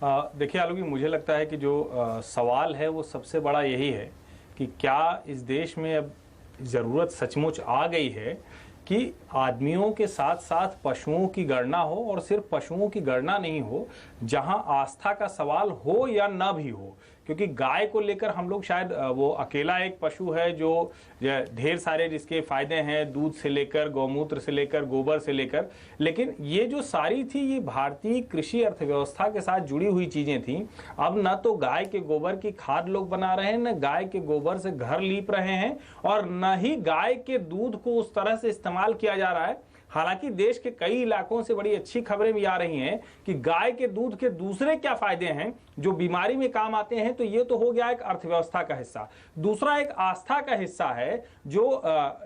देखिए आलोक जी, मुझे लगता है कि जो सवाल है वो सबसे बड़ा यही है कि क्या इस देश में अब ज़रूरत सचमुच आ गई है कि आदमियों के साथ साथ पशुओं की गणना हो, और सिर्फ पशुओं की गणना नहीं हो, जहां आस्था का सवाल हो या ना भी हो। क्योंकि गाय को लेकर हम लोग शायद वो अकेला एक पशु है जो ढेर सारे जिसके फायदे हैं, दूध से लेकर गौमूत्र से लेकर गोबर से लेकर, लेकिन ये जो सारी थी ये भारतीय कृषि अर्थव्यवस्था के साथ जुड़ी हुई चीजें थी। अब न तो गाय के गोबर की खाद लोग बना रहे हैं, न गाय के गोबर से घर लीप रहे हैं, और न ही गाय के दूध को उस तरह से इस्तेमाल किया जा रहा है। हालांकि देश के कई इलाकों से बड़ी अच्छी खबरें भी आ रही हैं कि गाय के दूध के दूसरे क्या फायदे हैं जो बीमारी में काम आते हैं। तो ये तो हो गया एक अर्थव्यवस्था का हिस्सा। दूसरा एक आस्था का हिस्सा है जो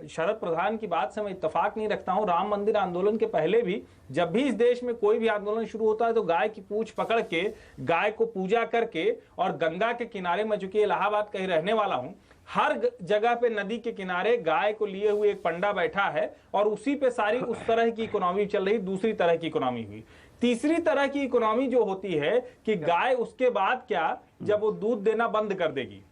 शरद प्रधान की बात से मैं इत्तेफाक नहीं रखता हूं। राम मंदिर आंदोलन के पहले भी जब भी इस देश में कोई भी आंदोलन शुरू होता है तो गाय की पूंछ पकड़ के, गाय को पूजा करके, और गंगा के किनारे में, चूंकि इलाहाबाद कहीं रहने वाला हूं, हर जगह पे नदी के किनारे गाय को लिए हुए एक पंडा बैठा है और उसी पे सारी उस तरह की इकोनॉमी चल रही। दूसरी तरह की इकोनॉमी हुई। तीसरी तरह की इकोनॉमी जो होती है कि गाय उसके बाद क्या, जब वो दूध देना बंद कर देगी।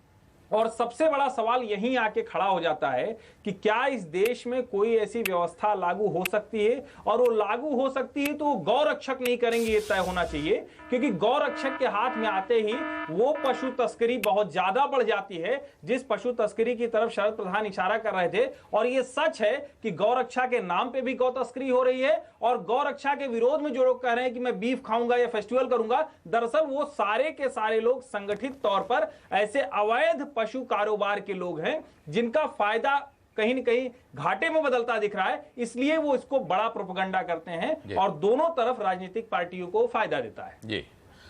और सबसे बड़ा सवाल यहीं आके खड़ा हो जाता है कि क्या इस देश में कोई ऐसी व्यवस्था लागू हो सकती है, और वो लागू हो सकती है तो वो गौरक्षक नहीं करेंगे, ये तय होना चाहिए। क्योंकि गौरक्षक के हाथ में आते ही वो पशु तस्करी बहुत ज्यादा बढ़ जाती है, जिस पशु तस्करी की तरफ शरद प्रधान इशारा कर रहे थे। और ये सच है कि गौरक्षा के नाम पे भी गौ तस्करी हो रही है, और गौरक्षा के विरोध में जो लोग कह रहे हैं कि मैं बीफ खाऊंगा या फेस्टिवल करूंगा, दरअसल वो सारे के सारे लोग संगठित तौर पर ऐसे अवैध पशु कारोबार के लोग हैं जिनका फायदा कहीं न कहीं घाटे में बदलता दिख रहा है। इसलिए वो इसको बड़ा प्रोपेगेंडा करते हैं और दोनों तरफ राजनीतिक पार्टियों को फायदा देता है। जी।